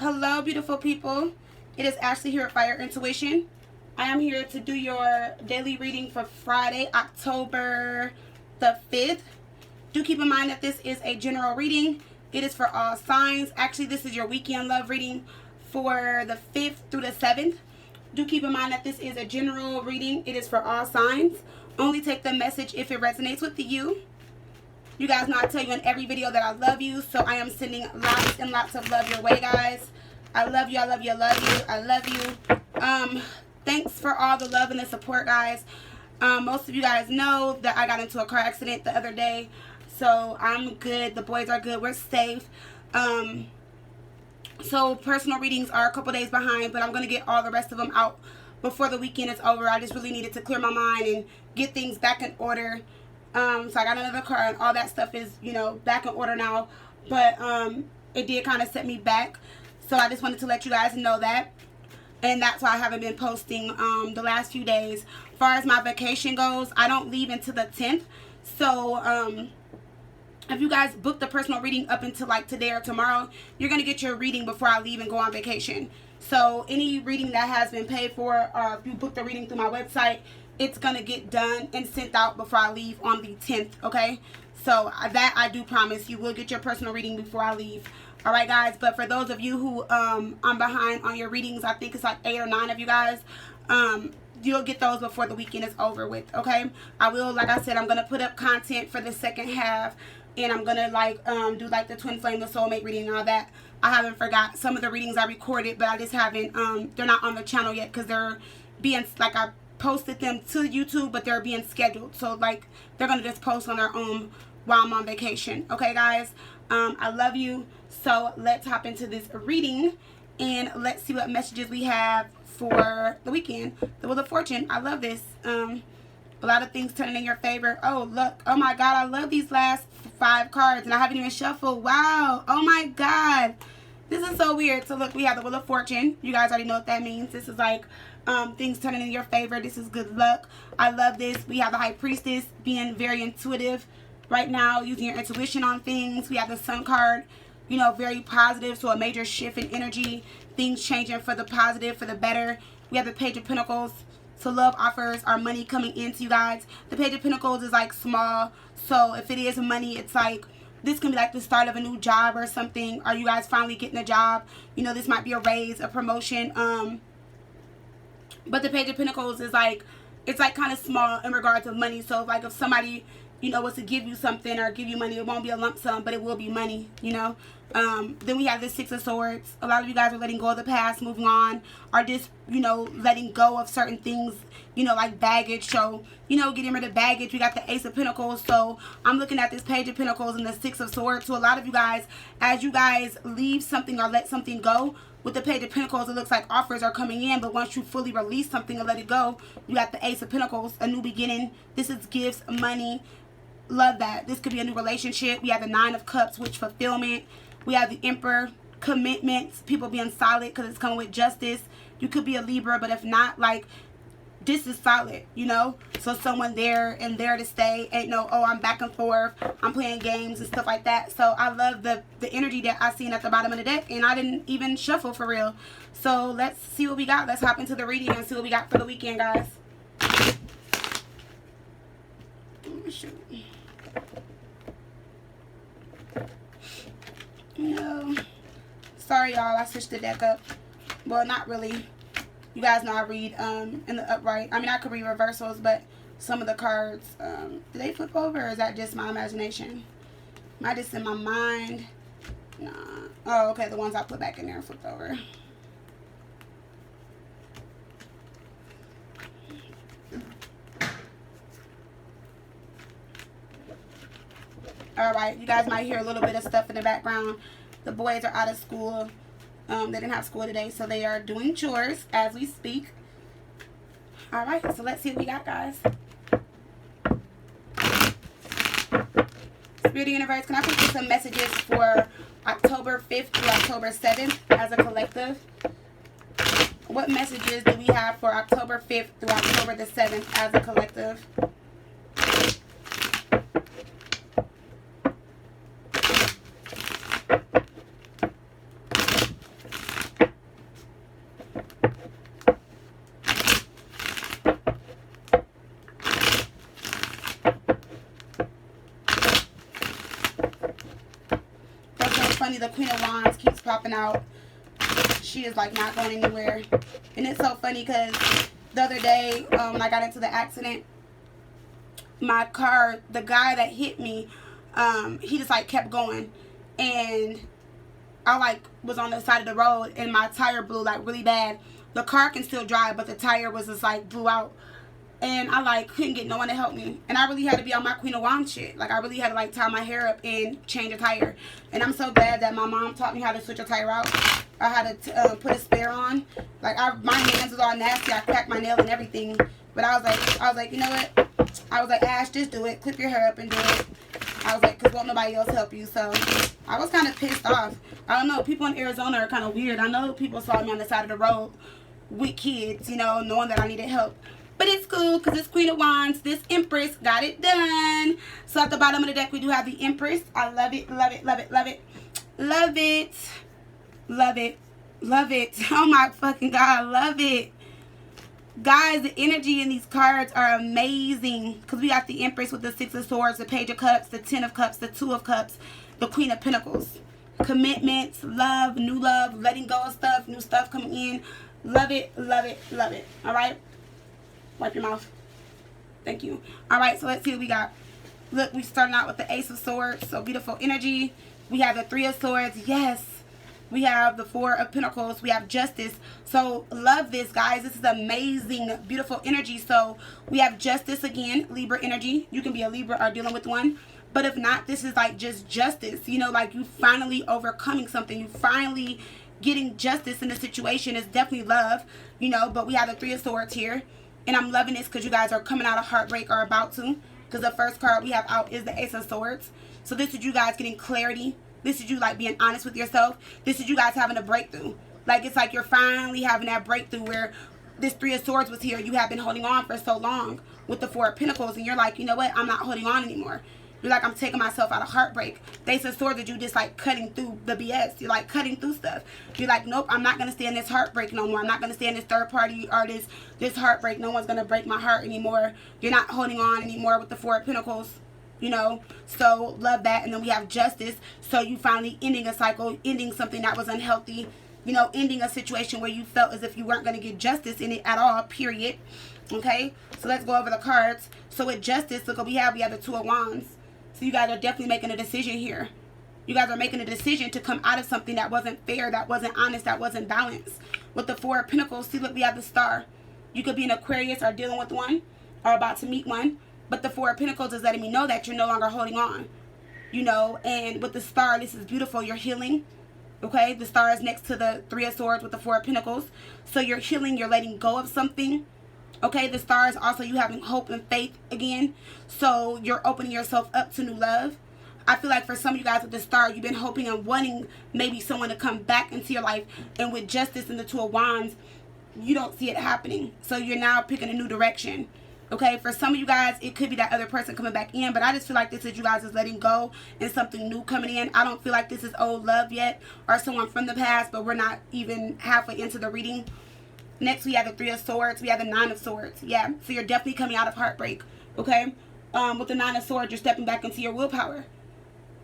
Hello, beautiful people. It is Ashley here at Fire Intuition. I am here to do your daily reading for Friday, October the 5th. Do keep in mind that this is a general reading. It is for all signs. Actually, this is your weekend love reading for the 5th through the 7th. Do keep in mind that this is a general reading. It is for all signs. Only take the message if it resonates with you. You guys know I tell you in every video that I love you, so I am sending lots and lots of love your way, guys. I love you, I love you, I love you, I love you. Thanks for all the love and the support, guys. Most of you guys know that I got into a car accident the other day, so I'm good. The boys are good. We're safe. So personal readings are a couple days behind, but I'm going to get all the rest of them out before the weekend is over. I just really needed to clear my mind and get things back in order. So I got another car and all that stuff is, you know, back in order now. But it did kind of set me back. So I just wanted to let you guys know that. And that's why I haven't been posting the last few days. As far as my vacation goes, I don't leave until the 10th. So if you guys book the personal reading up until like today or tomorrow, you're going to get your reading before I leave and go on vacation. So any reading that has been paid for, or if you book the reading through my website, it's going to get done and sent out before I leave on the 10th, okay? So that I do promise. You will get your personal reading before I leave. All right, guys? But for those of you who I'm behind on your readings, I think it's like 8 or 9 of you guys, you'll get those before the weekend is over with, okay? I will, like I said, I'm going to put up content for the second half, and I'm going to, like, do, like, the Twin Flame, the Soulmate reading and all that. I haven't forgot. Some of the readings I recorded, but I just haven't, they're not on the channel yet because they're being, like, I posted them to YouTube, but they're being scheduled, so like they're gonna just post on their own while I'm on vacation. Okay, guys, I love you. So let's hop into this reading and let's see what messages we have for the weekend. The Wheel of Fortune, I love this. A lot of things turning in your favor. Oh, look, oh my god, I love these last 5 cards and I haven't even shuffled. Wow, oh my god, this is so weird. So look, we have the Wheel of Fortune. You guys already know what that means. This is like things turning in your favor. This is good luck. I love this. We have the High Priestess being very intuitive right now, using your intuition on things. We have the Sun card, you know, very positive, so a major shift in energy, things changing for the positive, for the better. We have the Page of Pentacles, so love offers are money coming into you guys. The Page of Pentacles is like small, so if it is money, it's like this can be like the start of a new job or something. Are you guys finally getting a job? You know, this might be a raise, a promotion. But the Page of Pentacles is like, it's like kind of small in regards of money. So like if somebody, you know, was to give you something or give you money, it won't be a lump sum, but it will be money, you know. Then we have the Six of Swords. A lot of you guys are letting go of the past, moving on, or just, you know, letting go of certain things, you know, like baggage. So, you know, getting rid of baggage. We got the Ace of Pentacles. So I'm looking at this Page of Pentacles and the Six of Swords. So a lot of you guys, as you guys leave something or let something go, with the Page of Pentacles, it looks like offers are coming in, but once you fully release something and let it go, you got the Ace of Pentacles, a new beginning. This is gifts, money. Love that. This could be a new relationship. We have the Nine of Cups, which fulfillment. We have the Emperor, commitments, people being solid because it's coming with justice. You could be a Libra, but if not, like, this is solid, you know. So someone there and there to stay. Ain't no, oh, I'm back and forth, I'm playing games and stuff like that. So I love the energy that I seen at the bottom of the deck, and I didn't even shuffle for real. So let's see what we got. Let's hop into the reading and see what we got for the weekend, guys. Shoot. No, sorry y'all, I switched the deck up. Well, not really. You guys know I read in the upright. I mean, I could read reversals, but some of the cards, do they flip over, or is that just my imagination? Am I just in my mind? Nah. Oh, okay, the ones I put back in there flipped over. Alright, you guys might hear a little bit of stuff in the background. The boys are out of school. They didn't have school today, so they are doing chores as we speak. Alright, so let's see what we got, guys. Spirit Universe, can I put some messages for October 5th through October 7th as a collective? What messages do we have for October 5th through October the 7th as a collective? the Queen of Wands keeps popping out. She is like not going anywhere. And it's so funny because the other day when I got into the accident, my car, the guy that hit me, he just like kept going. And I like was on the side of the road and my tire blew like really bad. The car can still drive, but the tire was just like blew out. And I like couldn't get no one to help me. And I really had to be on my Queen of Wands shit. Like I really had to like tie my hair up and change a tire. And I'm so glad that my mom taught me how to switch a tire out. I had to put a spare on. Like my hands was all nasty. I cracked my nail and everything. But I was like, you know what? I was like, Ash, just do it. Clip your hair up and do it. I was like, because won't nobody else help you. So I was kind of pissed off. I don't know. People in Arizona are kind of weird. I know people saw me on the side of the road with kids, you know, knowing that I needed help. But it's cool because this Queen of Wands, this Empress, got it done. So at the bottom of the deck, we do have the Empress. I love it, love it, love it, love it. Love it. Love it. Love it. Oh my fucking God, love it. Guys, the energy in these cards are amazing. Because we got the Empress with the Six of Swords, the Page of Cups, the Ten of Cups, the Two of Cups, the Queen of Pentacles. Commitments, love, letting go of stuff, new stuff coming in. Love it, love it, love it. All right? Wipe your mouth. Thank you. All right, so let's see what we got. Look, we starting out with the Ace of Swords. So beautiful energy. We have the Three of Swords. Yes. We have the Four of Pentacles. We have Justice. So love this, guys. This is amazing, beautiful energy. So we have Justice again, Libra energy. You can be a Libra or dealing with one. But if not, this is like just justice. You know, like you finally overcoming something. You finally getting justice in the situation. Is definitely love, you know. But we have the Three of Swords here. And I'm loving this because you guys are coming out of heartbreak or about to. Because the first card we have out is the Ace of Swords. So this is you guys getting clarity. This is you like being honest with yourself. This is you guys having a breakthrough. Like it's like you're finally having that breakthrough where this Three of Swords was here. You have been holding on for so long with the Four of Pentacles. And you're like, you know what? I'm not holding on anymore. You're like, I'm taking myself out of heartbreak. The Ace of Swords that you just like cutting through the BS. You're like cutting through stuff. You're like, nope, I'm not going to stay in this heartbreak no more. I'm not going to stay in this third party or this heartbreak. No one's going to break my heart anymore. You're not holding on anymore with the Four of Pentacles. You know, so love that. And then we have Justice. So you finally ending a cycle, ending something that was unhealthy, you know, ending a situation where you felt as if you weren't going to get justice in it at all, period. Okay, so let's go over the cards. So with Justice, look what we have the Two of Wands. So you guys are definitely making a decision here. You guys are making a decision to come out of something that wasn't fair, that wasn't honest, that wasn't balanced. With the Four of Pentacles, see, look, we have the Star. You could be an Aquarius or dealing with one or about to meet one. But the Four of Pentacles is letting me know that you're no longer holding on. You know, and with the Star, this is beautiful. You're healing. Okay, the Star is next to the Three of Swords with the Four of Pentacles. So you're healing. You're letting go of something. Okay, the Star is also you having hope and faith again. So you're opening yourself up to new love. I feel like for some of you guys with the Star, you've been hoping and wanting maybe someone to come back into your life. And with Justice and the Two of Wands, you don't see it happening. So you're now picking a new direction. Okay, for some of you guys, it could be that other person coming back in. But I just feel like this is you guys is letting go and something new coming in. I don't feel like this is old love yet or someone from the past. But we're not even halfway into the reading. Next, we have the Three of Swords. We have the Nine of Swords. Yeah, so you're definitely coming out of heartbreak. Okay, with the Nine of Swords, you're stepping back into your willpower.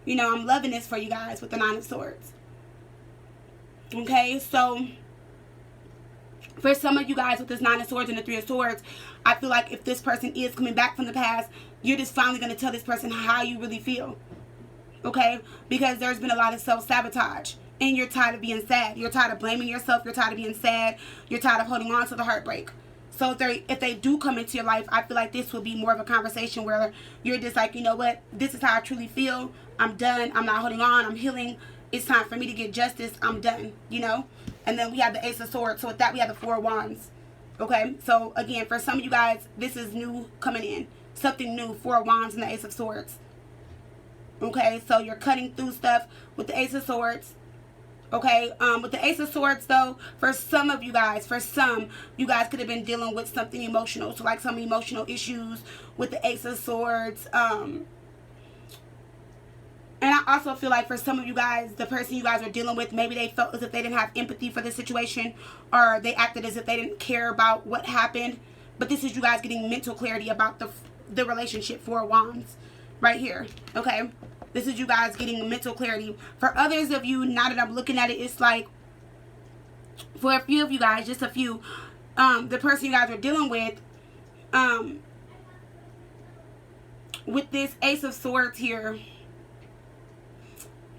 You know, I'm loving this for you guys with the Nine of Swords. Okay, so for some of you guys with this Nine of Swords and the Three of Swords, I feel like if this person is coming back from the past, you're just finally going to tell this person how you really feel. Okay? Because there's been a lot of self-sabotage. And you're tired of being sad. You're tired of blaming yourself. You're tired of being sad. You're tired of holding on to the heartbreak. So if they do come into your life, I feel like this will be more of a conversation where you're just like, you know what? This is how I truly feel. I'm done. I'm not holding on. I'm healing. It's time for me to get justice. I'm done. You know? And then we have the Ace of Swords. So with that, we have the Four of Wands. Okay, so again, for some of you guys, this is new coming in. Something new, Four of Wands and the Ace of Swords. Okay, so you're cutting through stuff with the Ace of Swords. Okay, with the Ace of Swords, though, for some of you guys, you guys could have been dealing with something emotional. So like some emotional issues with the Ace of Swords. And I also feel like for some of you guys, the person you guys are dealing with, maybe they felt as if they didn't have empathy for the situation, or they acted as if they didn't care about what happened. But this is you guys getting mental clarity about the relationship. Four of Wands right here. Okay, This is you guys getting mental clarity. For others of you, now that I'm looking at it, it's like, for a few of you guys, just a few, the person you guys are dealing with this Ace of Swords here,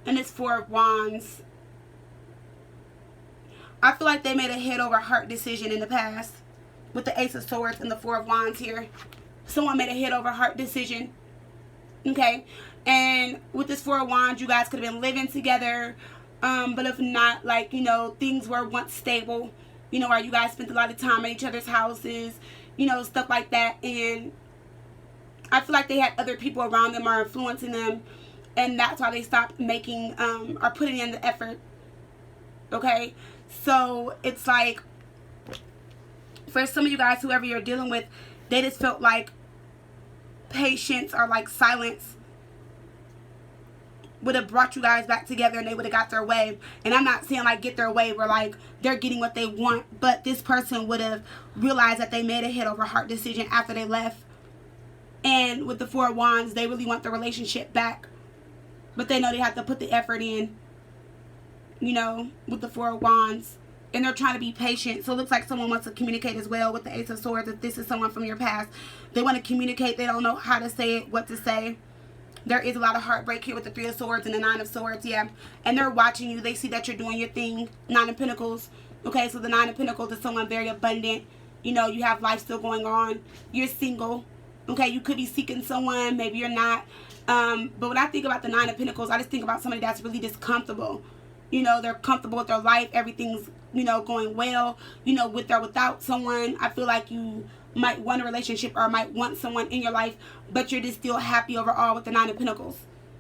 and this Four of Wands, I feel like they made a head over heart decision in the past. With the Ace of Swords and the Four of Wands here, someone made a head over heart decision. Okay, and with this Four of Wands, you guys could have been living together, but if not, like, you know, things were once stable, you know, or you guys spent a lot of time at each other's houses, you know, stuff like that. And I feel like they had other people around them or influencing them, and that's why they stopped making or putting in the effort. Okay, so it's like, for some of you guys, whoever you're dealing with, they just felt like patience or like silence would have brought you guys back together, and they would have got their way. And I'm not saying like get their way where like they're getting what they want, but this person would have realized that they made a head over heart decision after they left. And with the Four of Wands, they really want the relationship back, but they know they have to put the effort in, you know, with the Four of Wands. And they're trying to be patient. So it looks like someone wants to communicate as well with the Ace of Swords. If this is someone from your past, they want to communicate. They don't know how to say it, what to say. There is a lot of heartbreak here with the Three of Swords and the Nine of Swords, yeah. And they're watching you. They see that you're doing your thing. Nine of Pentacles. Okay, so the Nine of Pentacles is someone very abundant. You know, you have life still going on. You're single. Okay, you could be seeking someone. Maybe you're not. But when I think about the Nine of Pentacles, I just think about somebody that's really just comfortable. You know, they're comfortable with their life. Everything's, you know, going well, you know, with or without someone. I feel like you might want a relationship or might want someone in your life, but you're just still happy overall with the Nine of Pentacles.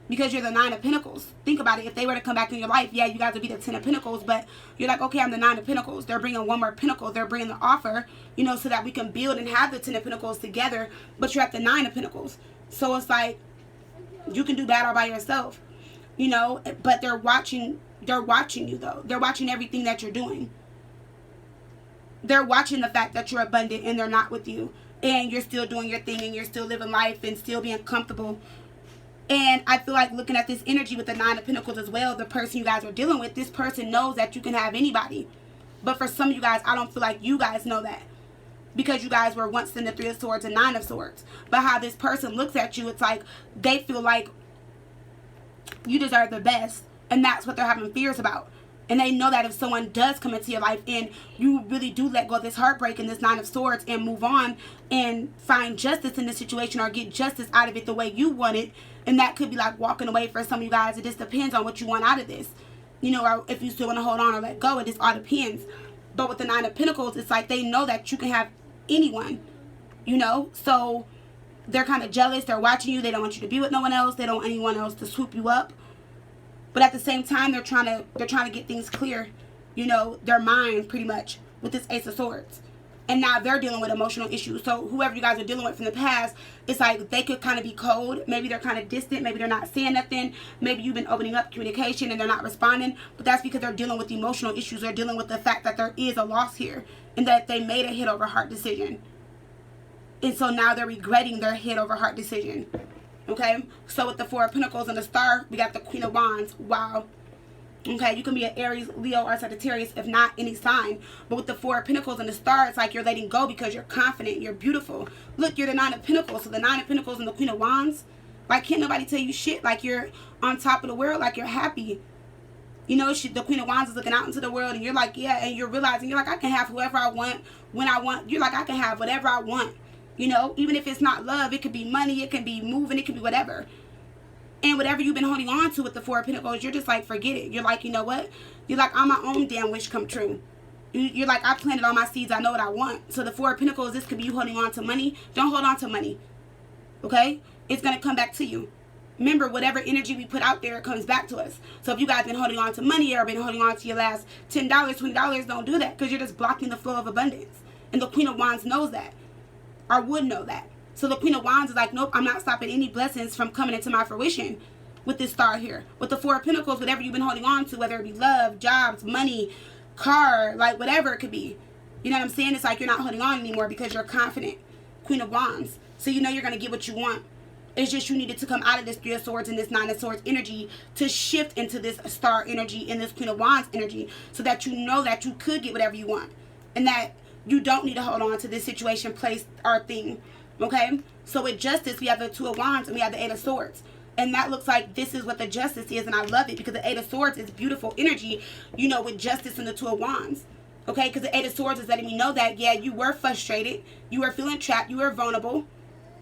Because you're the Nine of Pentacles. Think about it. If they were to come back in your life, yeah, you guys would be the Ten of Pentacles, but you're like, okay, I'm the Nine of Pentacles. They're bringing one more Pentacle. They're bringing the offer, you know, so that we can build and have the Ten of Pentacles together, but you're at the Nine of Pentacles. So it's like, you can do that all by yourself, you know, but they're watching you though. They're watching everything that you're doing. They're watching the fact that you're abundant and they're not with you, and you're still doing your thing and you're still living life and still being comfortable. And I feel like looking at this energy with the Nine of Pentacles as well, the person you guys are dealing with, this person knows that you can have anybody. But for some of you guys, I don't feel like you guys know that, because you guys were once in the Three of Swords and Nine of Swords. But how this person looks at you, it's like they feel like you deserve the best. And that's what they're having fears about. And they know that if someone does come into your life and you really do let go of this heartbreak and this Nine of Swords and move on and find justice in this situation or get justice out of it the way you want it, and that could be like walking away for some of you guys. It just depends on what you want out of this. You know, or if you still want to hold on or let go, it just all depends. But with the Nine of Pentacles, it's like they know that you can have anyone, you know. So they're kind of jealous. They're watching you. They don't want you to be with no one else. They don't want anyone else to swoop you up. But at the same time, they're trying to get things clear, you know, their mind pretty much with this Ace of Swords. And now they're dealing with emotional issues. So whoever you guys are dealing with from the past, it's like they could kind of be cold. Maybe they're kind of distant. Maybe they're not saying nothing. Maybe you've been opening up communication and they're not responding. But that's because they're dealing with emotional issues. They're dealing with the fact that there is a loss here and that they made a head over heart decision. And so now they're regretting their head over heart decision. Okay, so with the Four of Pentacles and the Star, we got the Queen of Wands. Wow. Okay, you can be an Aries, Leo, or Sagittarius, if not any sign. But with the Four of Pentacles and the Star, it's like you're letting go because you're confident, you're beautiful. Look, you're the Nine of Pentacles. So the Nine of Pentacles and the Queen of Wands, like, can't nobody tell you shit. Like, you're on top of the world, like you're happy. You know, the Queen of Wands is looking out into the world, and you're like, yeah, and you're realizing, you're like, I can have whoever I want, when I want. You're like, I can have whatever I want. You know, even if it's not love, it could be money, it can be moving, it can be whatever. And whatever you've been holding on to with the Four of Pentacles, you're just like, forget it. You're like, you know what? You're like, I'm my own damn wish come true. You're like, I planted all my seeds, I know what I want. So the Four of Pentacles, this could be you holding on to money. Don't hold on to money. Okay? It's going to come back to you. Remember, whatever energy we put out there, it comes back to us. So if you guys been holding on to money or been holding on to your last $10, $20, don't do that, because you're just blocking the flow of abundance. And the Queen of Wands knows that. Or would know that. So the Queen of Wands is like, nope, I'm not stopping any blessings from coming into my fruition with this Star here. With the Four of Pentacles, whatever you've been holding on to, whether it be love, jobs, money, car, like whatever it could be. You know what I'm saying? It's like you're not holding on anymore because you're confident. Queen of Wands. So you know you're going to get what you want. It's just you needed to come out of this 3 of Swords and this 9 of Swords energy to shift into this Star energy and this Queen of Wands energy, so that you know that you could get whatever you want and that you don't need to hold on to this situation, place, or thing. Okay? So with Justice, we have the 2 of Wands and we have the 8 of Swords. And that looks like this is what the Justice is, and I love it because the 8 of Swords is beautiful energy, you know, with Justice and the 2 of Wands. Okay? Because the 8 of Swords is letting me know that, yeah, you were frustrated, you were feeling trapped, you were vulnerable.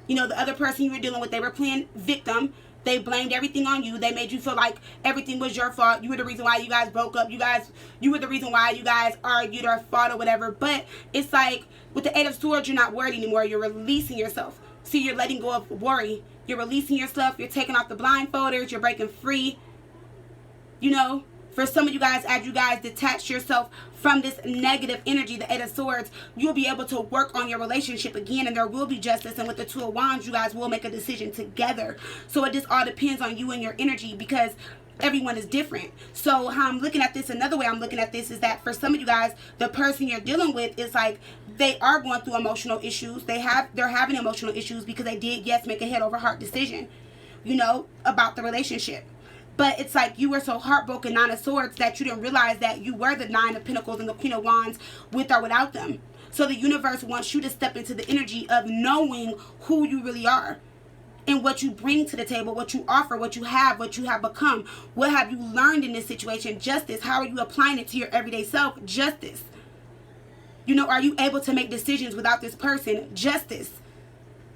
You know, the other person you were dealing with, they were playing victim. They blamed everything on you. They made you feel like everything was your fault. You were the reason why you guys broke up. You were the reason why you guys argued or fought or whatever. But it's like with the 8 of Swords, you're not worried anymore. You're releasing yourself. See, you're letting go of worry. You're releasing yourself. You're taking off the blindfolders. You're breaking free. You know, for some of you guys, as you guys detach yourself from this negative energy, the 8 of Swords, you'll be able to work on your relationship again, and there will be justice. And with the 2 of Wands, you guys will make a decision together. So it just all depends on you and your energy, because everyone is different. So how I'm looking at this, another way I'm looking at this is that for some of you guys, the person you're dealing with is like they are going through emotional issues. They're having emotional issues because they did, yes, make a head over heart decision, you know, about the relationship. But it's like you were so heartbroken, 9 of Swords, that you didn't realize that you were the 9 of Pentacles and the Queen of Wands with or without them. So the universe wants you to step into the energy of knowing who you really are and what you bring to the table, what you offer, what you have become. What have you learned in this situation? Justice. How are you applying it to your everyday self? Justice. You know, are you able to make decisions without this person? Justice.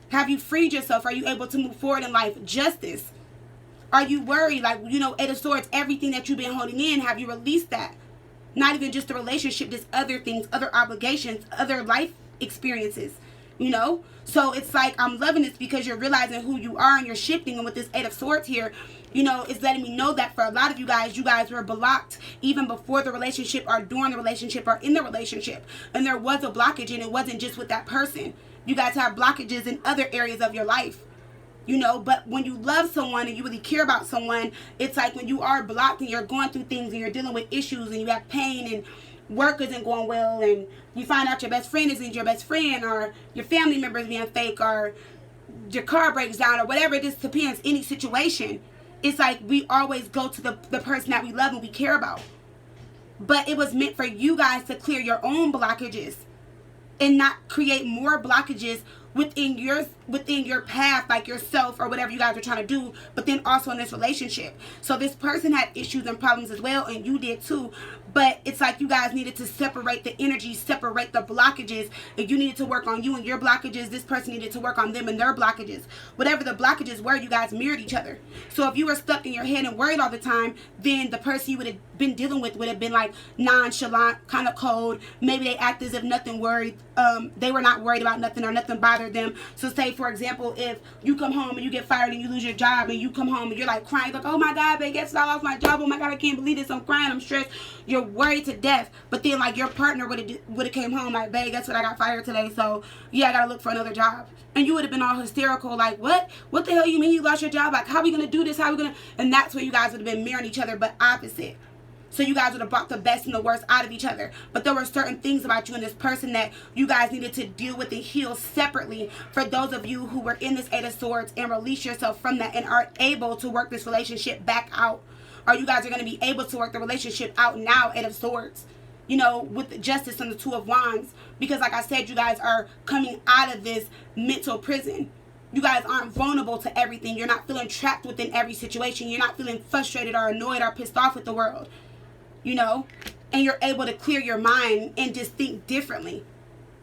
Have you freed yourself? Are you able to move forward in life? Justice. Are you worried? Like, you know, 8 of Swords, everything that you've been holding in, have you released that? Not even just the relationship, just other things, other obligations, other life experiences, you know? So it's like, I'm loving this because you're realizing who you are and you're shifting. And with this 8 of Swords here, you know, it's letting me know that for a lot of you guys were blocked even before the relationship or during the relationship or in the relationship. And there was a blockage, and it wasn't just with that person. You guys have blockages in other areas of your life. You know, but when you love someone and you really care about someone, it's like when you are blocked and you're going through things and you're dealing with issues and you have pain and work isn't going well and you find out your best friend isn't your best friend, or your family members being fake, or your car breaks down, or whatever it is, depends, any situation. It's like we always go to the person that we love and we care about. But it was meant for you guys to clear your own blockages and not create more blockages within your path, like yourself or whatever you guys are trying to do, but then also in this relationship. So this person had issues and problems as well, and you did too. But it's like you guys needed to separate the energy, separate the blockages. If you needed to work on you and your blockages, this person needed to work on them and their blockages. Whatever the blockages were, you guys mirrored each other. So if you were stuck in your head and worried all the time, then the person you would have been dealing with would have been like nonchalant, kind of cold. Maybe they act as if nothing worried. They were not worried about nothing or nothing bothered them. So say, for example, if you come home and you get fired and you lose your job, and you come home and you're like crying, like, oh my God, babe, guess I lost my job. Oh my God, I can't believe this. I'm crying. I'm stressed. You're worried to death. But then like your partner would have came home like, babe, guess what? I got fired today. So yeah, I got to look for another job. And you would have been all hysterical, like, what? What the hell you mean you lost your job? Like, how are we going to do this? How are we going to? And that's where you guys would have been mirroring each other, but opposite. So you guys would have brought the best and the worst out of each other. But there were certain things about you and this person that you guys needed to deal with and heal separately. For those of you who were in this 8 of Swords and release yourself from that and are able to work this relationship back out. Or you guys are going to be able to work the relationship out now, 8 of Swords. You know, with the Justice and the 2 of Wands. Because like I said, you guys are coming out of this mental prison. You guys aren't vulnerable to everything. You're not feeling trapped within every situation. You're not feeling frustrated or annoyed or pissed off with the world. You know, and you're able to clear your mind and just think differently.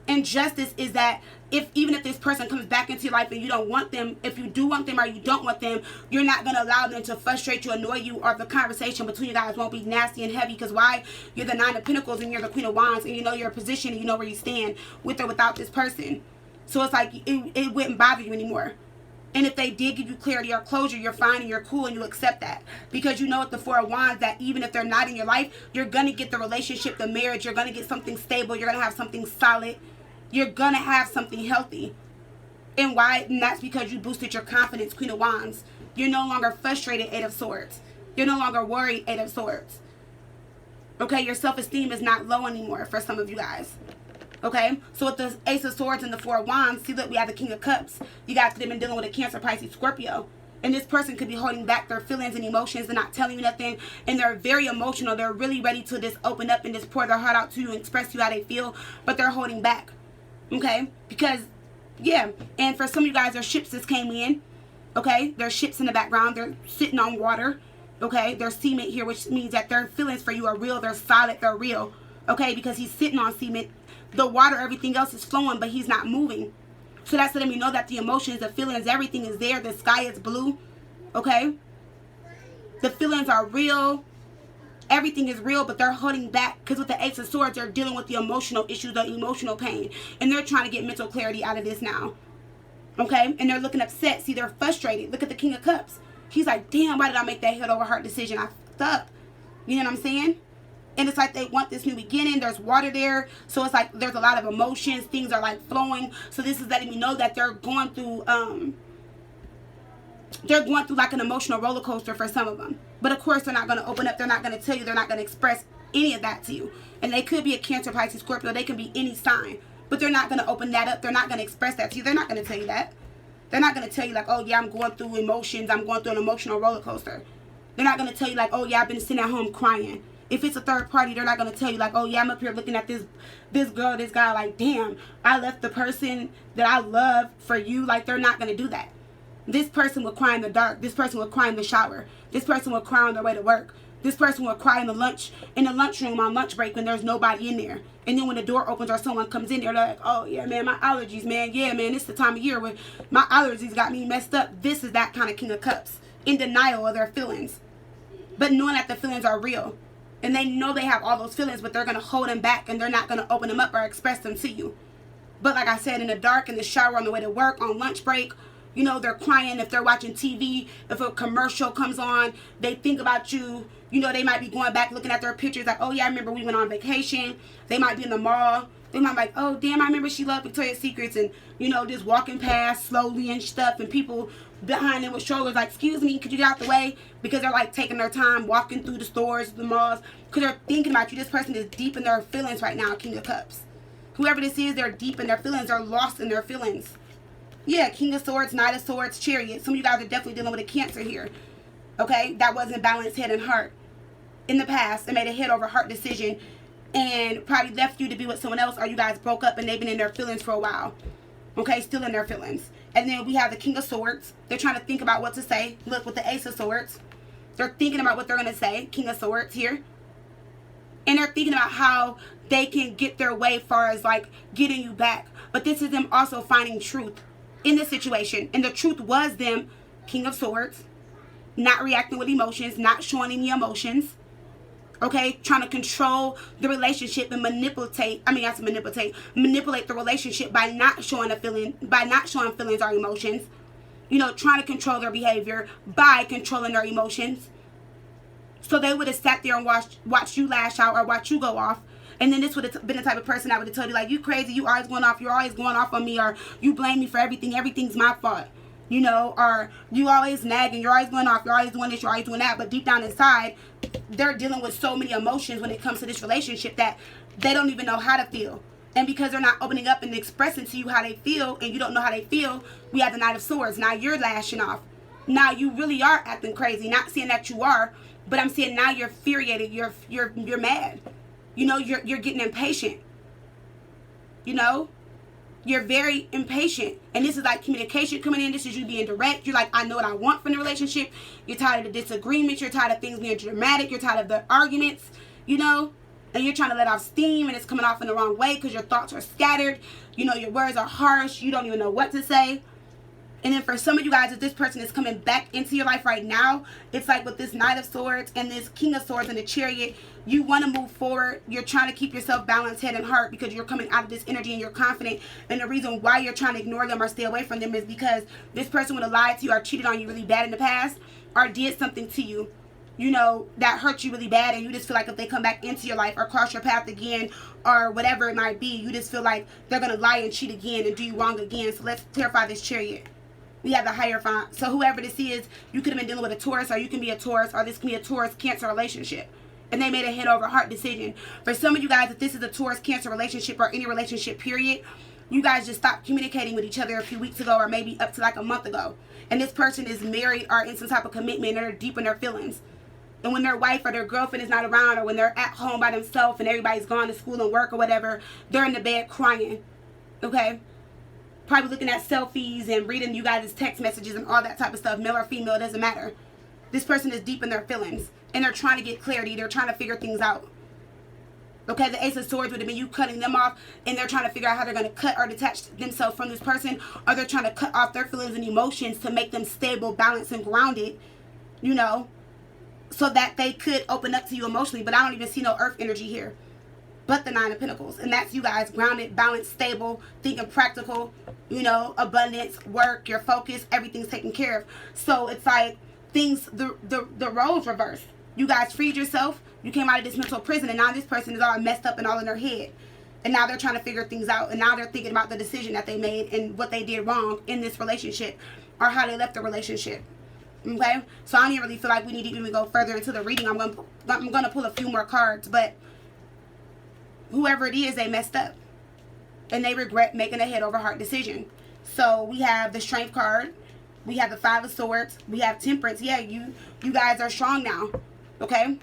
And Justice is that even if this person comes back into your life and you don't want them, if you do want them or you don't want them, you're not going to allow them to frustrate you, annoy you, or the conversation between you guys won't be nasty and heavy. Because why? You're the 9 of Pentacles and you're the Queen of Wands, and you know your position and you know where you stand with or without this person. So it's like it wouldn't bother you anymore. And if they did give you clarity or closure, you're fine and you're cool and you accept that. Because you know with the 4 of Wands that even if they're not in your life, you're going to get the relationship, the marriage. You're going to get something stable. You're going to have something solid. You're going to have something healthy. And why? And that's because you boosted your confidence, Queen of Wands. You're no longer frustrated, 8 of Swords. You're no longer worried, 8 of Swords. Okay, your self-esteem is not low anymore for some of you guys. Okay, so with the Ace of Swords and the Four of Wands, see that we have the King of Cups. You guys could have been dealing with a Cancer, Pisces, Scorpio. And this person could be holding back their feelings and emotions. They're not telling you nothing. And they're very emotional. They're really ready to just open up and just pour their heart out to you and express to you how they feel. But they're holding back. Okay? Because, yeah. And for some of you guys, their ships just came in. Okay? There's ships in the background. They're sitting on water. Okay? There's cement here, which means that their feelings for you are real. They're solid. They're real. Okay? Because he's sitting on cement. The water, everything else is flowing, but he's not moving. So that's letting me know that the emotions, the feelings, everything is there. The sky is blue. Okay? The feelings are real. Everything is real, but they're holding back. Because with the Ace of Swords, they're dealing with the emotional issues, the emotional pain. And they're trying to get mental clarity out of this now. Okay? And they're looking upset. See, they're frustrated. Look at the King of Cups. He's like, damn, why did I make that head over heart decision? I fucked up. You know what I'm saying? And it's like they want this new beginning. There's water there. So it's like there's a lot of emotions. Things are like flowing. So this is letting me know that they're going through like an emotional roller coaster for some of them. But of course, they're not going to open up. They're not going to tell you. They're not going to express any of that to you. And they could be a Cancer, Pisces, Scorpio. They can be any sign. But they're not going to open that up. They're not going to express that to you. They're not going to tell you that. They're not going to tell you like, oh, yeah, I'm going through emotions. I'm going through an emotional roller coaster. They're not going to tell you like, oh, yeah, I've been sitting at home crying. If it's a third party, they're not going to tell you like, oh, yeah, I'm up here looking at this girl, this guy, like, damn, I left the person that I love for you. Like, they're not going to do that. This person will cry in the dark. This person will cry in the shower. This person will cry on their way to work. This person will cry in the lunchroom on lunch break when there's nobody in there. And then when the door opens or someone comes in there, they're like, oh, yeah, man, my allergies, man. Yeah, man, it's the time of year where my allergies got me messed up. This is that kind of King of Cups. In denial of their feelings. But knowing that the feelings are real. And they know they have all those feelings, but they're going to hold them back and they're not going to open them up or express them to you. But like I said, in the dark, in the shower, on the way to work, on lunch break, you know, they're crying if they're watching TV. If a commercial comes on, they think about you. You know, they might be going back looking at their pictures like, oh, yeah, I remember we went on vacation. They might be in the mall. They might be like, oh, damn, I remember she loved Victoria's Secrets. And, you know, just walking past slowly and stuff. And people behind them with strollers like, excuse me, could you get out the way? Because they're like taking their time walking through the stores, the malls. Because they're thinking about you. This person is deep in their feelings right now, King of Cups. Whoever this is, they're deep in their feelings. They're lost in their feelings. Yeah, King of Swords, Knight of Swords, Chariot. Some of you guys are definitely dealing with a Cancer here. Okay? That wasn't balanced head and heart in the past. They made a head over heart decision and probably left you to be with someone else, or you guys broke up and they've been in their feelings for a while. Okay? Still in their feelings. And then we have the King of Swords. They're trying to think about what to say. Look, with the Ace of Swords. They're thinking about what they're going to say. King of Swords here. And they're thinking about how they can get their way as far as like getting you back. But this is them also finding truth in this situation. And the truth was them, King of Swords, not reacting with emotions, not showing any emotions. Okay, trying to control the relationship and manipulate the relationship by not showing feelings or emotions. You know, trying to control their behavior by controlling their emotions. So they would have sat there and watched you lash out or watch you go off. And then this would have been the type of person that would have told you, like, you crazy, you always going off, you're always going off on me, or you blame me for everything, everything's my fault. You know, or you always nagging, you're always going off, you're always doing this, you're always doing that. But deep down inside, they're dealing with so many emotions when it comes to this relationship that they don't even know how to feel. And because they're not opening up and expressing to you how they feel, and you don't know how they feel, we have the Knight of Swords. Now you're lashing off. Now you really are acting crazy. Not saying that you are, but I'm saying now you're infuriated. You're mad. You know, you're getting impatient. You know, you're very impatient. And this is like communication coming in. This is you being direct. You're like, I know what I want from the relationship. You're tired of the disagreements. You're tired of things being dramatic. You're tired of the arguments, you know. And you're trying to let off steam and it's coming off in the wrong way because your thoughts are scattered. You know, your words are harsh. You don't even know what to say. And then for some of you guys, if this person is coming back into your life right now, it's like with this Knight of Swords and this King of Swords and the Chariot, you want to move forward. You're trying to keep yourself balanced head and heart because you're coming out of this energy and you're confident. And the reason why you're trying to ignore them or stay away from them is because this person would have lied to you or cheated on you really bad in the past or did something to you, you know, that hurt you really bad. And you just feel like if they come back into your life or cross your path again or whatever it might be, you just feel like they're going to lie and cheat again and do you wrong again. So let's clarify this Chariot. We have the Hierophant. So whoever this is, you could have been dealing with a Taurus, or you can be a Taurus, or this can be a Taurus Cancer relationship. and they made a head over heart decision. For some of you guys, if this is a Taurus Cancer relationship or any relationship period, you guys just stopped communicating with each other a few weeks ago or maybe up to like a month ago. And this person is married or in some type of commitment and they're deep in their feelings. And when their wife or their girlfriend is not around, or when they're at home by themselves and everybody's gone to school and work or whatever, they're in the bed crying. Okay? Probably looking at selfies and reading you guys' text messages and all that type of stuff. Male or female, it doesn't matter. This person is deep in their feelings. And they're trying to get clarity. They're trying to figure things out. Okay, the Ace of Swords would have been you cutting them off, and they're trying to figure out how they're going to cut or detach themselves from this person, or they're trying to cut off their feelings and emotions to make them stable, balanced, and grounded, you know, so that they could open up to you emotionally. But I don't even see no earth energy here, but the Nine of Pentacles. And that's you guys, grounded, balanced, stable, thinking practical, you know, abundance, work, your focus, everything's taken care of. So it's like things, the roles reversed. You guys freed yourself. You came out of this mental prison, and now this person is all messed up and all in their head. And now they're trying to figure things out, and now they're thinking about the decision that they made and what they did wrong in this relationship, or how they left the relationship. Okay? So I don't even really feel like we need to even go further into the reading. I'm gonna pull a few more cards, but whoever it is, they messed up. And they regret making a head over heart decision. So we have the Strength card. We have the Five of Swords. We have Temperance. Yeah, you guys are strong now. Okay?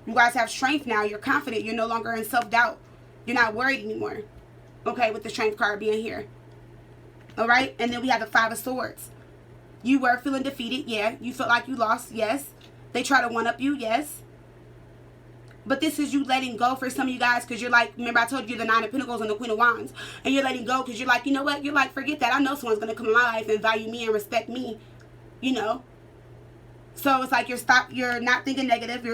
You guys have strength now. You're confident. You're no longer in self-doubt. You're not worried anymore. Okay, with the Strength card being here. Alright? And then we have the Five of Swords. You were feeling defeated. Yeah. You felt like you lost. Yes. They try to one-up you. Yes. But this is you letting go for some of you guys, because you're like, remember I told you the Nine of Pentacles and the Queen of Wands. And you're letting go because you're like, you know what? You're like, forget that. I know someone's going to come in my life and value me and respect me. You know? So it's like you're not thinking negative.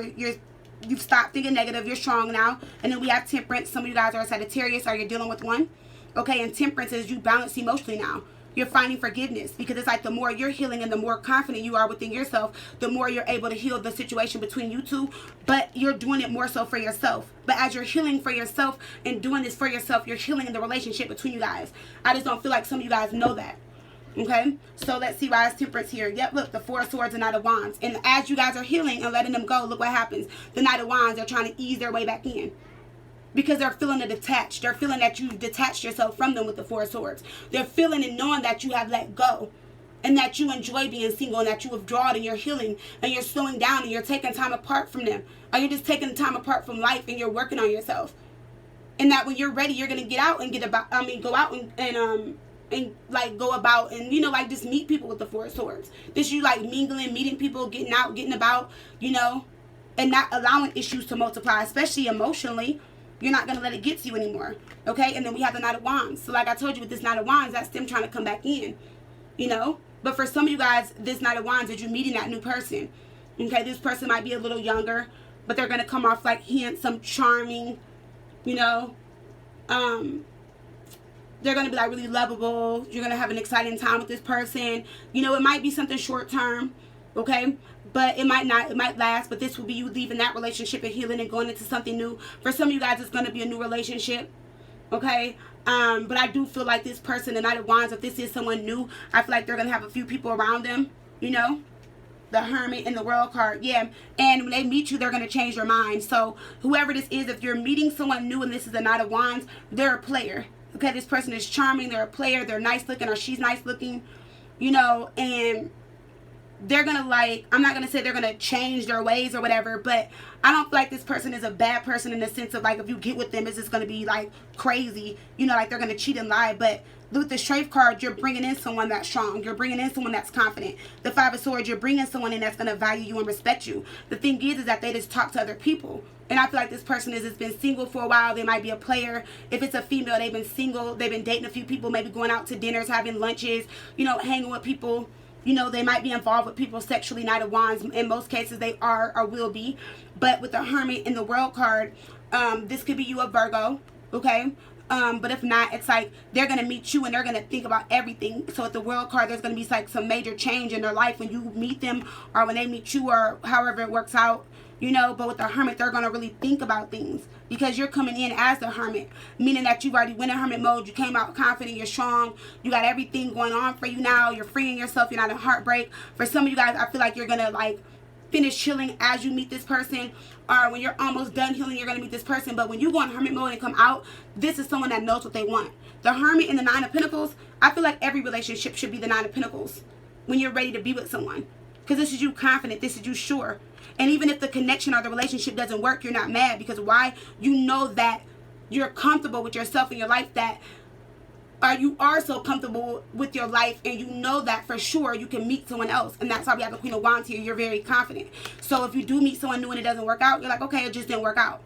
You've stopped thinking negative. You're strong now. And then we have Temperance. Some of you guys are a Sagittarius, or you're dealing with one. Okay, and Temperance is you balance emotionally now. You're finding forgiveness, because it's like the more you're healing and the more confident you are within yourself, the more you're able to heal the situation between you two. But you're doing it more so for yourself. But as you're healing for yourself and doing this for yourself, you're healing in the relationship between you guys. I just don't feel like some of you guys know that. Okay, so let's see why it's Temperance here. Yep, look, the Four of Swords and Knight of Wands. And as you guys are healing and letting them go, look what happens. The Knight of Wands, they're trying to ease their way back in. Because they're feeling it detached. They're feeling that you've detached yourself from them with the Four of Swords. They're feeling and knowing that you have let go. And that you enjoy being single, and that you withdrawn and you're healing. And you're slowing down and you're taking time apart from them. Or you're just taking time apart from life and you're working on yourself. And that when you're ready, you're going to get out and go out and like go about and, you know, like just meet people with the Four of Swords. This you like mingling, meeting people, getting out, getting about, you know. And not allowing issues to multiply, especially emotionally. You're not going to let it get to you anymore. Okay? And then we have the Knight of Wands. So like I told you with this Knight of Wands, that's them trying to come back in. You know? But for some of you guys, this Knight of Wands is you meeting that new person. Okay? This person might be a little younger, but they're going to come off like handsome, charming, you know? They're going to be like really lovable. You're going to have an exciting time with this person. You know, it might be something short term. Okay? But it might not. It might last. But this will be you leaving that relationship and healing and going into something new. For some of you guys, it's going to be a new relationship. Okay? But I do feel like this person, the Knight of Wands, if this is someone new, I feel like they're going to have a few people around them. You know? The Hermit and the World card. Yeah. And when they meet you, they're going to change their mind. So whoever this is, if you're meeting someone new and this is the Knight of Wands, they're a player. Okay? This person is charming. They're a player. They're nice looking, or she's nice looking. You know? And they're going to like, I'm not going to say they're going to change their ways or whatever, but I don't feel like this person is a bad person in the sense of like, if you get with them, it's just going to be like crazy, you know, like they're going to cheat and lie. But with the Strength card, you're bringing in someone that's strong. You're bringing in someone that's confident. The Five of Swords, you're bringing someone in that's going to value you and respect you. The thing is that they just talk to other people. And I feel like this person has been single for a while. They might be a player. If it's a female, they've been single. They've been dating a few people, maybe going out to dinners, having lunches, you know, hanging with people. You know, they might be involved with people sexually, Knight of Wands. In most cases, they are or will be. But with the Hermit and the World card, this could be you, a Virgo, okay? But if not, it's like they're going to meet you and they're going to think about everything. So with the World card, there's going to be like some major change in their life when you meet them or when they meet you or however it works out, you know. But with the Hermit, they're going to really think about things because you're coming in as the Hermit, meaning that you've already went in Hermit mode. You came out confident. You're strong. You got everything going on for you now. You're freeing yourself. You're not in heartbreak. For some of you guys, I feel like you're going to like finish healing as you meet this person, or when you're almost done healing, you're going to meet this person. But when you go in hermit mode and come out, this is someone that knows what they want. The Hermit and the Nine of Pentacles, I feel like every relationship should be the Nine of Pentacles when you're ready to be with someone. Because this is you confident, this is you sure. And even if the connection or the relationship doesn't work, you're not mad. Because why? You know that you're comfortable with yourself and your life, that or you are so comfortable with your life, and you know that for sure you can meet someone else. And that's why we have the Queen of Wands here. You're very confident. So if you do meet someone new and it doesn't work out, you're like, okay, it just didn't work out.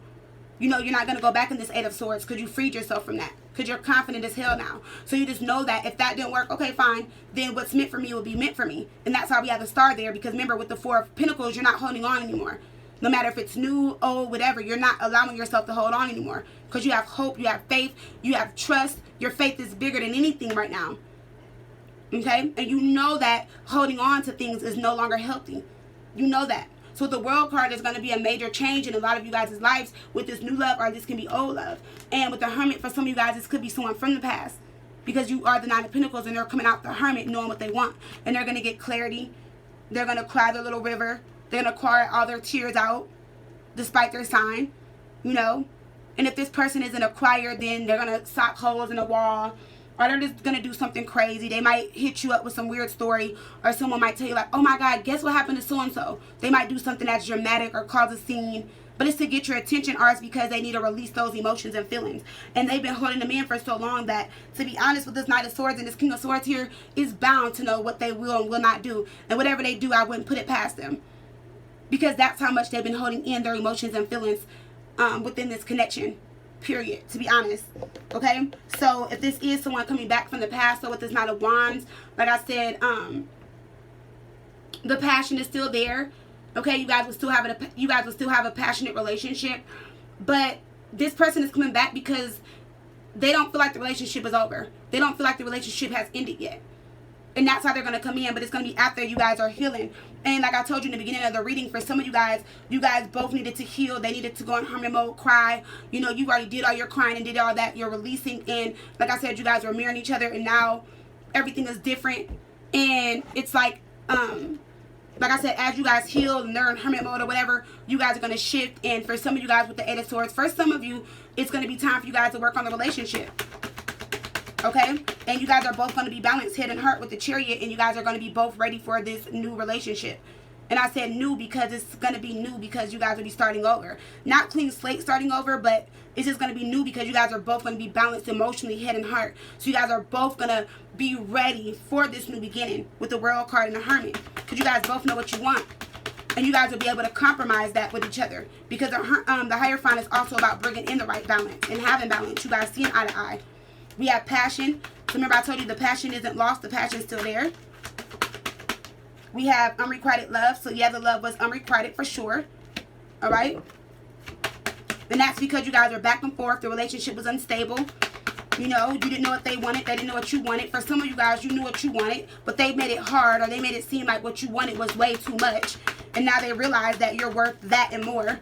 You know, you're not going to go back in this Eight of Swords because you freed yourself from that. Because you're confident as hell now. So you just know that if that didn't work, okay, fine. Then what's meant for me will be meant for me. And that's why we have the star there. Because remember, with the Four of Pentacles, you're not holding on anymore. No matter if it's new, old, whatever, you're not allowing yourself to hold on anymore. Because you have hope, you have faith, you have trust. Your faith is bigger than anything right now. Okay? And you know that holding on to things is no longer healthy. You know that. So the World card is going to be a major change in a lot of you guys' lives with this new love, or this can be old love. And with the Hermit, for some of you guys, this could be someone from the past. Because you are the Nine of Pentacles, and they're coming out the Hermit knowing what they want. And they're going to get clarity. They're going to cry their little river. They're going to cry all their tears out, despite their sign, you know. And if this person isn't a crier, then they're going to sock holes in the wall. Or they're just going to do something crazy. They might hit you up with some weird story. Or someone might tell you like, oh my God, guess what happened to so-and-so. They might do something that's dramatic or cause a scene. But it's to get your attention, or it's because they need to release those emotions and feelings. And they've been holding them in for so long that, to be honest, with this Knight of Swords and this King of Swords here, is bound to know what they will and will not do. And whatever they do, I wouldn't put it past them. Because that's how much they've been holding in their emotions and feelings within this connection. Period. To be honest. Okay? So, if this is someone coming back from the past, so with this Knight of Wands, like I said, the passion is still there. Okay? You guys will still have a passionate relationship. But this person is coming back because they don't feel like the relationship is over. They don't feel like the relationship has ended yet. And that's how they're going to come in. But it's going to be after you guys are healing. And like I told you in the beginning of the reading, for some of you guys both needed to heal. They needed to go in hermit mode, cry. You know, you already did all your crying and did all that. You're releasing. And like I said, you guys were mirroring each other. And now everything is different. And it's like I said, as you guys heal and they're in hermit mode or whatever, you guys are going to shift. And for some of you guys with the Eight of Swords, for some of you, it's going to be time for you guys to work on the relationship. Okay? And you guys are both going to be balanced, head and heart, with the Chariot. And you guys are going to be both ready for this new relationship. And I said new because it's going to be new because you guys will be starting over. Not clean slate starting over, but it's just going to be new because you guys are both going to be balanced emotionally, head and heart. So you guys are both going to be ready for this new beginning with the World card and the Hermit. Because you guys both know what you want. And you guys will be able to compromise that with each other. Because the Hierophant is also about bringing in the right balance and having balance. You guys seeing eye to eye. We have passion. So remember I told you the passion isn't lost. The passion is still there. We have unrequited love. So yeah, the love was unrequited for sure. Alright. And that's because you guys are back and forth. The relationship was unstable. You know, you didn't know what they wanted. They didn't know what you wanted. For some of you guys, you knew what you wanted. But they made it hard, or they made it seem like what you wanted was way too much. And now they realize that you're worth that and more.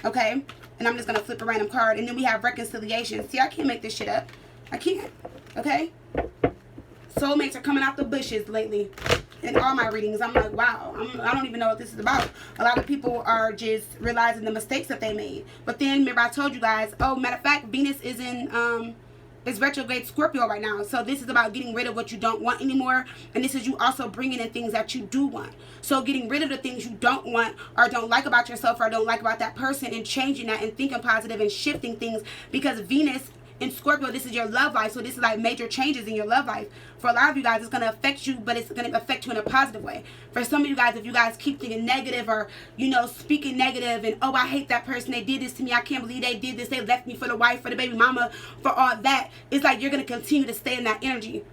Okay? And I'm just going to flip a random card. And then we have reconciliation. See, I can't make this shit up. I can't. Okay? Soulmates are coming out the bushes lately. In all my readings, I'm like, wow. I don't even know what this is about. A lot of people are just realizing the mistakes that they made. But then, remember I told you guys, oh, matter of fact, Venus is in, is retrograde Scorpio right now. So this is about getting rid of what you don't want anymore. And this is you also bringing in things that you do want. So getting rid of the things you don't want or don't like about yourself or don't like about that person, and changing that and thinking positive and shifting things. Because Venus in Scorpio, this is your love life. So this is like major changes in your love life. For a lot of you guys, it's going to affect you, but it's going to affect you in a positive way. For some of you guys, if you guys keep thinking negative or, you know, speaking negative and, oh, I hate that person. They did this to me. I can't believe they did this. They left me for the wife, for the baby mama, for all that. It's like you're going to continue to stay in that energy.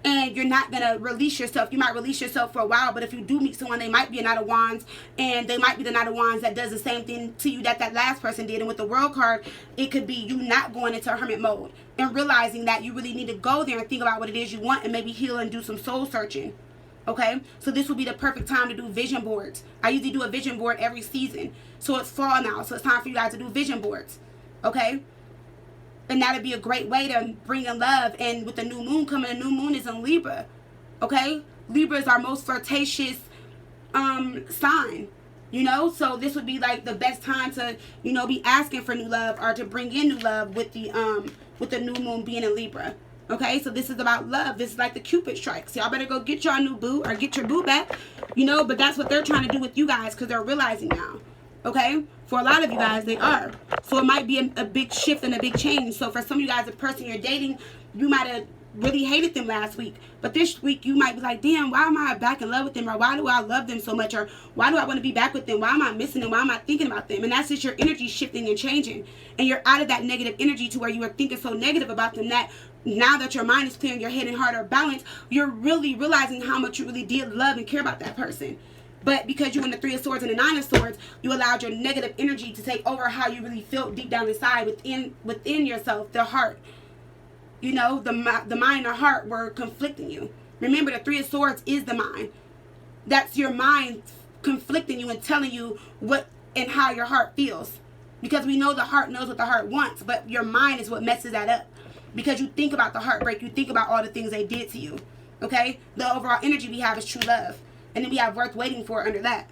And you're not going to release yourself. You might release yourself for a while, but if you do meet someone, they might be a Knight of Wands, and they might be the Knight of Wands that does the same thing to you that last person did. And with the World card, it could be you not going into hermit mode and realizing that you really need to go there and think about what it is you want and maybe heal and do some soul searching. Okay? So this will be the perfect time to do vision boards. I usually do a vision board every season. So it's fall now, so it's time for you guys to do vision boards. Okay? And that'd be a great way to bring in love. And with the new moon coming, the new moon is in Libra. Okay? Libra is our most flirtatious sign. You know, so this would be like the best time to, you know, be asking for new love or to bring in new love with the new moon being in Libra. Okay, so this is about love. This is like the Cupid strike. So y'all better go get y'all new boo or get your boo back, you know, but that's what they're trying to do with you guys because they're realizing now. Okay, for a lot of you guys, they are. So it might be a big shift and a big change. So for some of you guys, the person you're dating, you might have really hated them last week, but this week you might be like, damn, why am I back in love with them, or why do I love them so much, or why do I want to be back with them, why am I missing them, why am I thinking about them? And that's just your energy shifting and changing, and you're out of that negative energy to where you were thinking so negative about them that now that your mind is clear and your head and heart are balanced, you're really realizing how much you really did love and care about that person. But because you're in the 3 of Swords and the 9 of Swords, you allowed your negative energy to take over how you really felt deep down inside within yourself, the heart. You know, the mind and heart were conflicting you. Remember, the 3 of Swords is the mind. That's your mind conflicting you and telling you what and how your heart feels. Because we know the heart knows what the heart wants, but your mind is what messes that up. Because you think about the heartbreak, you think about all the things they did to you. Okay? The overall energy we have is true love. And then we have worth waiting for under that.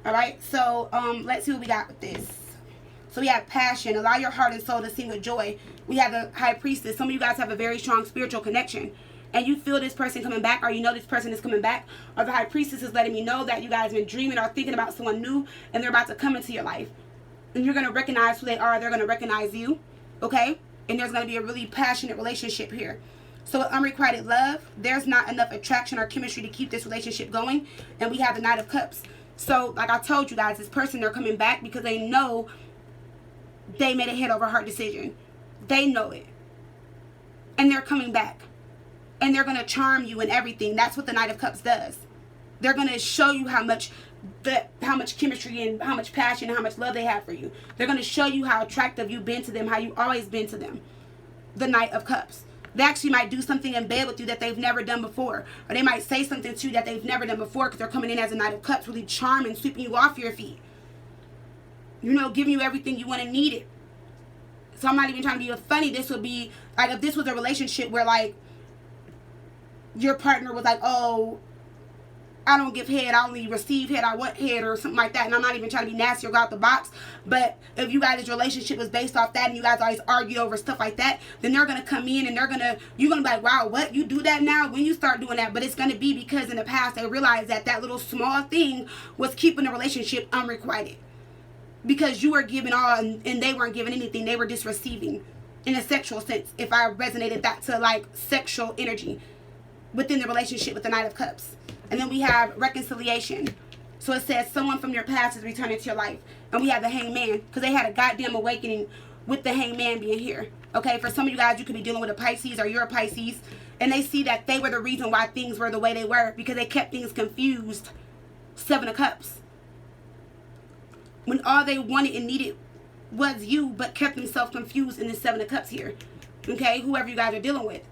Alright? So, let's see what we got with this. So we have passion. Allow your heart and soul to sing with joy. We have the High Priestess. Some of you guys have a very strong spiritual connection. And you feel this person coming back, or you know this person is coming back. Or the High Priestess is letting me know that you guys have been dreaming or thinking about someone new, and they're about to come into your life. And you're going to recognize who they are. They're going to recognize you. Okay? And there's going to be a really passionate relationship here. So with unrequited love, there's not enough attraction or chemistry to keep this relationship going. And we have the Knight of Cups. So like I told you guys, this person, they're coming back because they know they made a head over heart decision. They know it. And they're coming back. And they're going to charm you and everything. That's what the Knight of Cups does. They're going to show you how much chemistry and how much passion and how much love they have for you. They're going to show you how attractive you've been to them, how you've always been to them. The Knight of Cups. They actually might do something in bed with you that they've never done before. Or they might say something to you that they've never done before because they're coming in as a Knight of Cups, really charming, sweeping you off your feet. You know, giving you everything you want and need it. So I'm not even trying to be funny. This would be, like, if this was a relationship where, like, your partner was like, oh, I don't give head, I only receive head, I want head, or something like that. And I'm not even trying to be nasty or go out the box. But if you guys' relationship was based off that and you guys always argue over stuff like that, then they're going to come in and you're going to be like, wow, what? You do that now? When you start doing that? But it's going to be because in the past they realized that that little small thing was keeping the relationship unrequited. Because you were giving all and they weren't giving anything. They were just receiving in a sexual sense. If I resonated that to like sexual energy within the relationship with the Knight of Cups. And then we have reconciliation. So it says someone from your past is returning to your life. And we have the Hangman. Because they had a goddamn awakening with the Hangman being here. Okay, for some of you guys, you could be dealing with a Pisces or you're a Pisces. And they see that they were the reason why things were the way they were. Because they kept things confused. 7 of Cups. When all they wanted and needed was you, but kept themselves confused in the 7 of Cups here. Okay, whoever you guys are dealing with.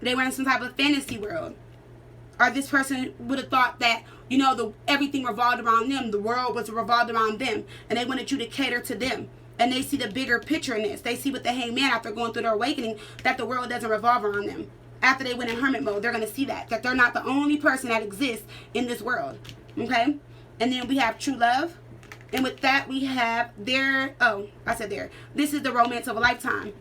They were in some type of fantasy world. Or this person would have thought that, you know, everything revolved around them. The world was revolved around them. And they wanted you to cater to them. And they see the bigger picture in this. They see with the Hangman after going through their awakening that the world doesn't revolve around them. After they went in hermit mode, they're going to see that. That they're not the only person that exists in this world. Okay? And then we have true love. And with that, we have this is the romance of a lifetime.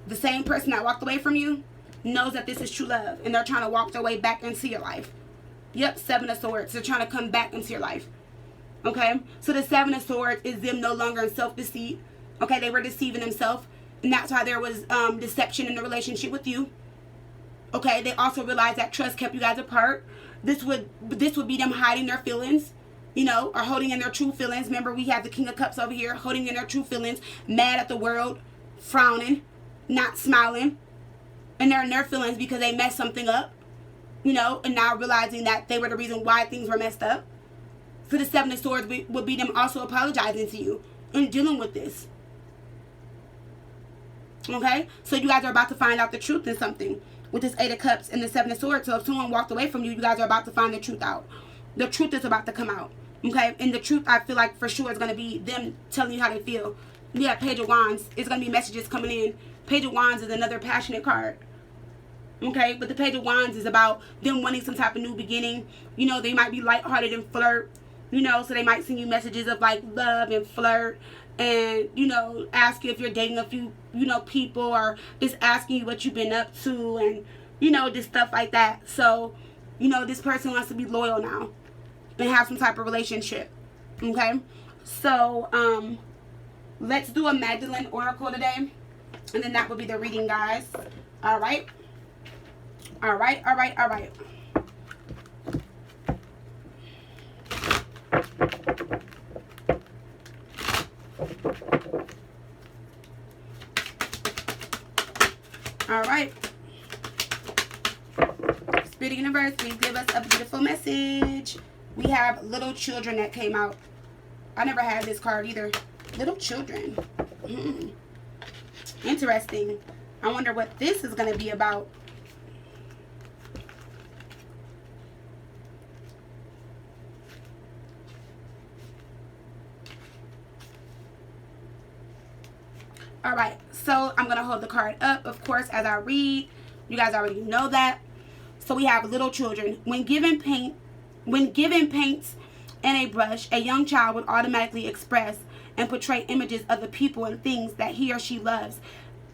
The same person that walked away from you knows that this is true love. And they're trying to walk their way back into your life. Yep, 7 of Swords. They're trying to come back into your life. Okay? So the 7 of Swords is them no longer in self-deceit. Okay? They were deceiving themselves. And that's why there was deception in the relationship with you. Okay? They also realized that trust kept you guys apart. This would be them hiding their feelings. You know, or holding in their true feelings. Remember, we have the King of Cups over here. Holding in their true feelings. Mad at the world. Frowning. Not smiling. And they're in their feelings because they messed something up. You know, and now realizing that they were the reason why things were messed up. So the 7 of Swords would be them also apologizing to you. And dealing with this. Okay? So you guys are about to find out the truth in something. With this 8 of Cups and the 7 of Swords. So if someone walked away from you, you guys are about to find the truth out. The truth is about to come out. Okay? And the truth, I feel like, for sure is going to be them telling you how they feel. We have Page of Wands. It's going to be messages coming in. Page of Wands is another passionate card. Okay, but the Page of Wands is about them wanting some type of new beginning. You know, they might be lighthearted and flirt. You know, so they might send you messages of like love and flirt, and you know, ask you if you're dating a few, you know, people, or just asking you what you've been up to, and you know, just stuff like that. So, you know, this person wants to be loyal now and have some type of relationship. Okay, so let's do a Magdalene Oracle today, and then that will be the reading, guys. All right. All right. All right. Spirit Universe, please give us a beautiful message. We have little children that came out. I never had this card either. Little children. Interesting. I wonder what this is going to be about. All right, so I'm going to hold the card up, of course, as I read. You guys already know that. So we have little children. When given paints and a brush, a young child would automatically express and portray images of the people and things that he or she loves,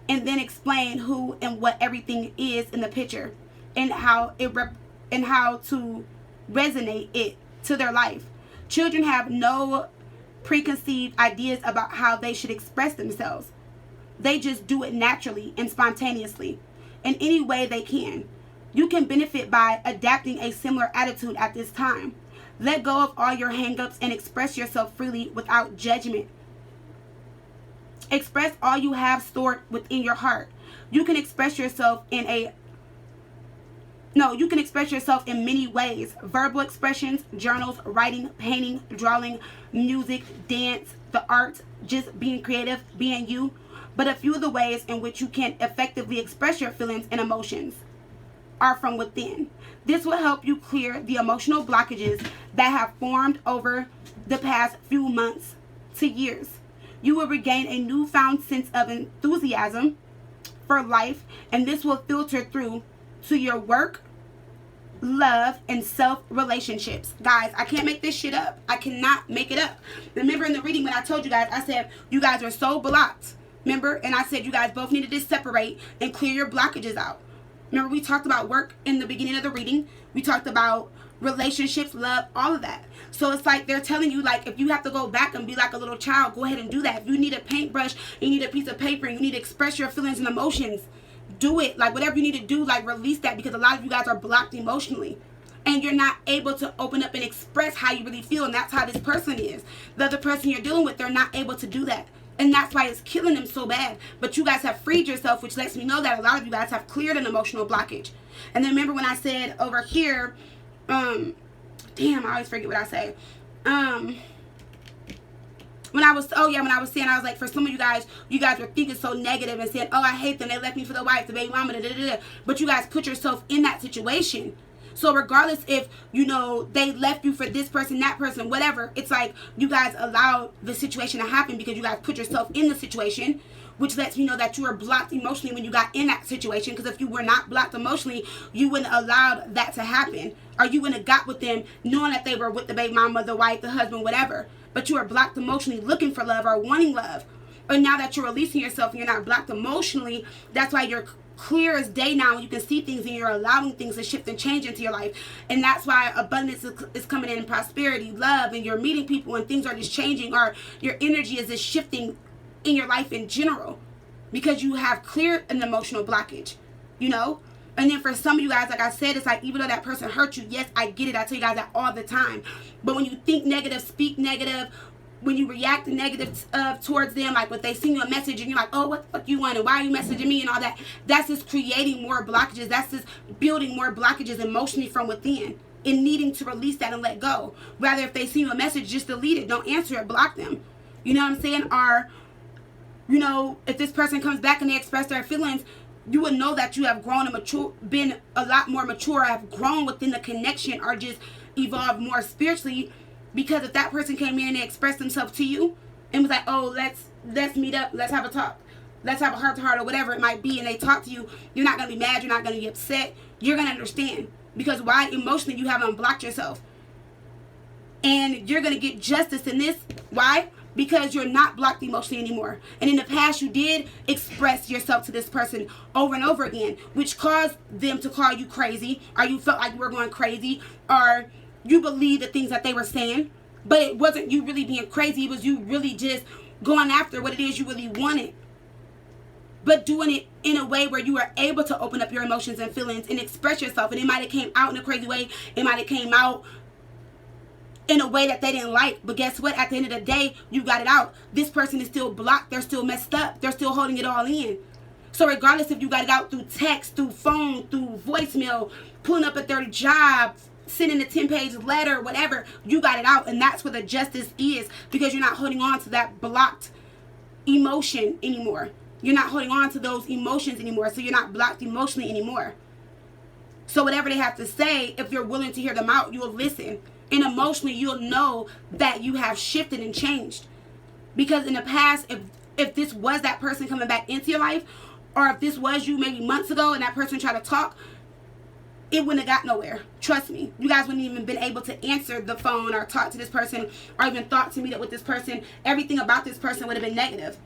and then explain who and what everything is in the picture, and how to resonate it to their life. Children have no preconceived ideas about how they should express themselves. They just do it naturally and spontaneously in any way they can. You can benefit by adapting a similar attitude at this time. Let go of all your hang-ups and express yourself freely without judgment. Express all you have stored within your heart. You can express yourself in many ways. Verbal expressions, journals, writing, painting, drawing, music, dance, the arts, just being creative, being you. But a few of the ways in which you can effectively express your feelings and emotions are from within. This will help you clear the emotional blockages that have formed over the past few months to years. You will regain a newfound sense of enthusiasm for life, and this will filter through to your work, love, and self-relationships. Guys, I can't make this shit up. I cannot make it up. Remember in the reading when I told you guys, I said you guys are so blocked. Remember? And I said you guys both needed to separate and clear your blockages out. Remember, we talked about work in the beginning of the reading. We talked about relationships, love, all of that. So it's like they're telling you, like, if you have to go back and be like a little child, go ahead and do that. If you need a paintbrush, you need a piece of paper, and you need to express your feelings and emotions, do it. Like, whatever you need to do, like, release that, because a lot of you guys are blocked emotionally. And you're not able to open up and express how you really feel, and that's how this person is. The other person you're dealing with, they're not able to do that. And that's why it's killing them so bad. But you guys have freed yourself, which lets me know that a lot of you guys have cleared an emotional blockage. And then remember when I said over here, damn, I always forget what I say. When I was saying, I was like, for some of you guys were thinking so negative and saying, oh, I hate them, they left me for the wife, the baby mama, da, da, da, da. But you guys put yourself in that situation. So regardless if, you know, they left you for this person, that person, whatever, it's like you guys allowed the situation to happen because you guys put yourself in the situation, which lets me know that you were blocked emotionally when you got in that situation. Because if you were not blocked emotionally, you wouldn't have allowed that to happen. Or you wouldn't have got with them knowing that they were with the baby mama, the wife, the husband, whatever. But you were blocked emotionally looking for love or wanting love. But now that you're releasing yourself and you're not blocked emotionally, that's why you're clear as day now, and you can see things and you're allowing things to shift and change into your life. And that's why abundance is coming in, prosperity, love, and you're meeting people and things are just changing, or your energy is just shifting in your life in general, because you have cleared an emotional blockage, you know. And then for some of you guys, like I said, it's like, even though that person hurt you, yes, I get it, I tell you guys that all the time, but when you think negative, speak negative, when you react negative towards them, like when they send you a message and you're like, oh, what the fuck you want, and why are you messaging me and all that, that's just creating more blockages. That's just building more blockages emotionally from within and needing to release that and let go. Rather, if they send you a message, just delete it. Don't answer it. Block them. You know what I'm saying? Or, you know, if this person comes back and they express their feelings, you would know that you have grown and been a lot more mature, have grown within the connection, or just evolved more spiritually. Because if that person came in and they expressed themselves to you and was like, oh, let's meet up, let's have a talk, let's have a heart-to-heart or whatever it might be, and they talk to you, you're not going to be mad, you're not going to be upset. You're going to understand. Because why? Emotionally, you haven't unblocked yourself. And you're going to get justice in this. Why? Because you're not blocked emotionally anymore. And in the past, you did express yourself to this person over and over again, which caused them to call you crazy, or you felt like you were going crazy, or you believed the things that they were saying. But it wasn't you really being crazy. It was you really just going after what it is you really wanted. But doing it in a way where you were able to open up your emotions and feelings and express yourself. And it might have came out in a crazy way. It might have came out in a way that they didn't like. But guess what? At the end of the day, you got it out. This person is still blocked. They're still messed up. They're still holding it all in. So regardless if you got it out through text, through phone, through voicemail, pulling up at their job, sending a 10-page letter, whatever, you got it out. And that's where the justice is, because you're not holding on to that blocked emotion anymore. You're not holding on to those emotions anymore. So you're not blocked emotionally anymore. So whatever they have to say, if you're willing to hear them out, you'll listen. And emotionally, you'll know that you have shifted and changed. Because in the past, if this was that person coming back into your life, or if this was you maybe months ago and that person tried to talk, it wouldn't have got nowhere. Trust me. You guys wouldn't even been able to answer the phone or talk to this person or even thought to meet up with this person. Everything about this person would have been negative.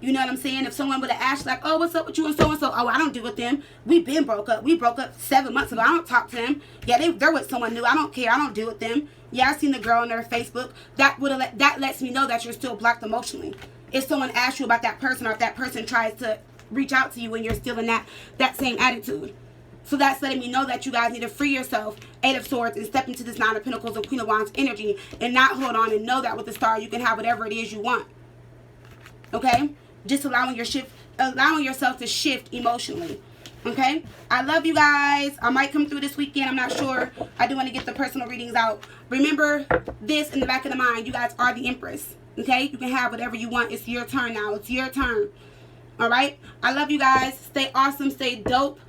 You know what I'm saying? If someone would have asked like, oh, what's up with you and so-and-so? Oh, I don't deal with them. We've been broke up. We broke up 7 months ago. I don't talk to them. Yeah, they're with someone new. I don't care. I don't deal with them. Yeah, I seen the girl on their Facebook. That lets me know that you're still blocked emotionally. If someone asks you about that person, or if that person tries to reach out to you and you're still in that same attitude. So that's letting me know that you guys need to free yourself, 8 of Swords, and step into this 9 of Pentacles and Queen of Wands energy, and not hold on, and know that with the Star you can have whatever it is you want. Okay? Just allowing yourself to shift emotionally. Okay? I love you guys. I might come through this weekend. I'm not sure. I do want to get the personal readings out. Remember this in the back of the mind. You guys are the Empress. Okay? You can have whatever you want. It's your turn now. It's your turn. Alright? I love you guys. Stay awesome. Stay dope.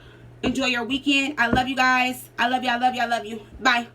Enjoy your weekend. I love you guys. I love you. I love you. I love you. Bye.